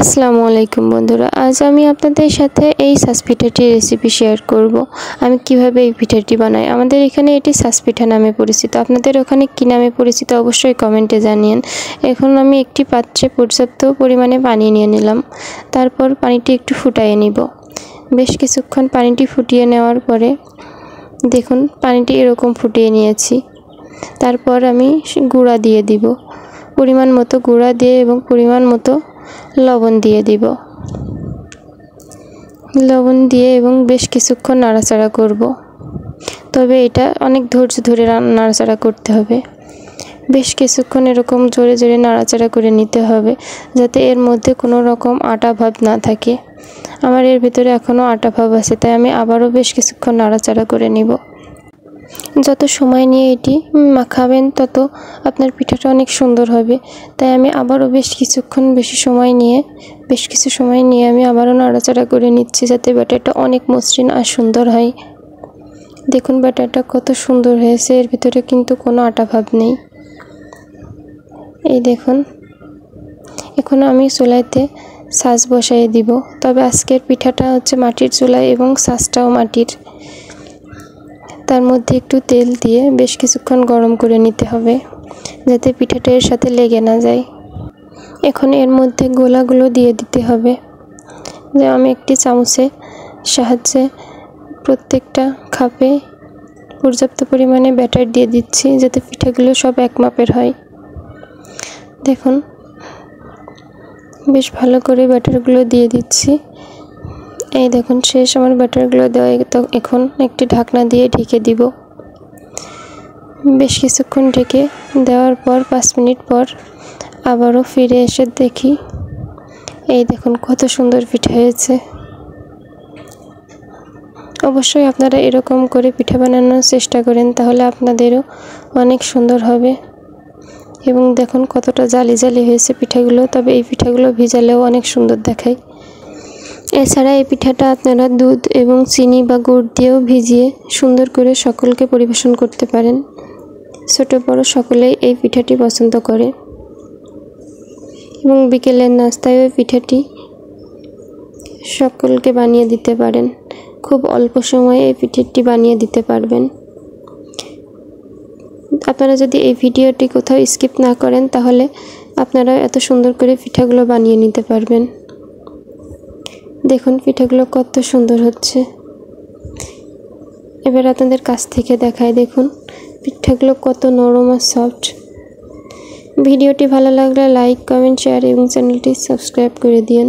আসসালামু আলাইকুম বন্ধুরা, আজ আমি আপনাদের সাথে এই সাস পিঠাটির রেসিপি শেয়ার করব। আমি কিভাবে এই পিঠাটি বানাই। আমাদের এখানে এটি সাস পিঠা নামে পরিচিত। আপনাদের ওখানে কী নামে পরিচিত অবশ্যই কমেন্টে জানিয়েন। এখন আমি একটি পাত্রে পর্যাপ্ত পরিমাণে পানি নিয়ে নিলাম। তারপর পানিটি একটু ফুটিয়ে নিব। বেশ কিছুক্ষণ পানিটি ফুটিয়ে নেওয়ার পরে দেখুন পানিটি এরকম ফুটিয়ে নিয়েছি। তারপর আমি গুঁড়া দিয়ে দিব, পরিমাণ মতো গুঁড়া দিয়ে এবং পরিমাণ মতো লবণ দিয়ে দিব। লবণ দিয়ে এবং বেশ কিছুক্ষণ নাড়াচাড়া করব। তবে এটা অনেক ধৈর্য ধরে নাড়াচাড়া করতে হবে। বেশ কিছুক্ষণ এরকম জোরে জোরে নাড়াচাড়া করে নিতে হবে, যাতে এর মধ্যে কোনো রকম আটা ভাব না থাকে। আমার এর ভিতরে এখনও আটা ভাব আছে, তাই আমি আবারও বেশ কিছুক্ষণ নাড়াচাড়া করে নিব। যত সময় নিয়ে এটি মাখাবেন তত আপনার পিঠাটা অনেক সুন্দর হবে। তাই আমি আবারও বেশ কিছু সময় নিয়ে আমি আবারও নাড়াচাড়া করে নিচ্ছি, যাতে ব্যাটারটা অনেক মসৃণ আর সুন্দর হয়। দেখুন ব্যাটারটা কত সুন্দর হয়েছে, এর ভিতরে কিন্তু কোনো আটা ভাব নেই। এই দেখুন, এখন আমি চুলাইতে ছাঁচ বসাই দিব। তবে আজকের পিঠাটা হচ্ছে মাটির চুলায় এবং ছাঁচটাও মাটির। তার মধ্যে একটু তেল দিয়ে বেশ কিছুক্ষণ গরম করে নিতে হবে, যাতে পিঠাটা এর সাথে লেগে না যায়। এখন এর মধ্যে গোলাগুলো দিয়ে দিতে হবে। যে আমি একটি চামচের সাহায্যে প্রত্যেকটা খাপে পর্যাপ্ত পরিমাণে ব্যাটার দিয়ে দিচ্ছি, যাতে পিঠাগুলো সব এক মাপের হয়। দেখুন বেশ ভালো করে ব্যাটারগুলো দিয়ে দিচ্ছি। এই দেখুন শেষ আমার ব্যাটারগুলো দেওয়া। এখন একটি ঢাকনা দিয়ে ঢেকে দিব। বেশ কিছুক্ষণ ঢেকে দেওয়ার পর 5 মিনিট পর আবারও ফিরে এসে দেখি, এই দেখুন কত সুন্দর পিঠা হয়েছে। অবশ্যই আপনারা এরকম করে পিঠা বানানোর চেষ্টা করেন, তাহলে আপনাদেরও অনেক সুন্দর হবে। এবং দেখুন কতটা জালি জালি হয়েছে পিঠাগুলো। তবে এই পিঠাগুলো ভিজালেও অনেক সুন্দর দেখায়। এছাড়া এই পিঠাটা আপনারা দুধ এবং চিনি বা গুড় দিয়েও ভিজিয়ে সুন্দর করে সকলকে পরিবেশন করতে পারেন। ছোট বড় সকলেই এই পিঠাটি পছন্দ করে এবং বিকেলের নাস্তায় ওই পিঠাটি সকলকে বানিয়ে দিতে পারেন। খুব অল্প সময়ে এই পিঠাটি বানিয়ে দিতে পারবেন। আপনারা যদি এই ভিডিওটি কোথাও স্কিপ না করেন, তাহলে আপনারা এত সুন্দর করে পিঠাগুলো বানিয়ে নিতে পারবেন। দেখুন পিঠাগুলো কত সুন্দর হচ্ছে। এবার আপনাদের কাছ থেকে দেখায়, দেখুন পিঠাগুলো কত নরম আর সফট। ভিডিওটি ভালো লাগলে লাইক, কমেন্ট, শেয়ার এবং চ্যানেলটি সাবস্ক্রাইব করে দিন।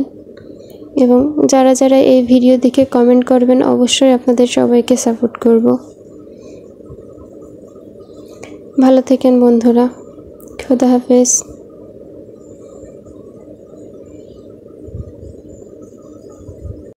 এবং যারা যারা এই ভিডিও দেখে কমেন্ট করবেন, অবশ্যই আপনাদের সবাইকে সাপোর্ট করব। ভালো থাকেন বন্ধুরা। খোদা হাফেজ।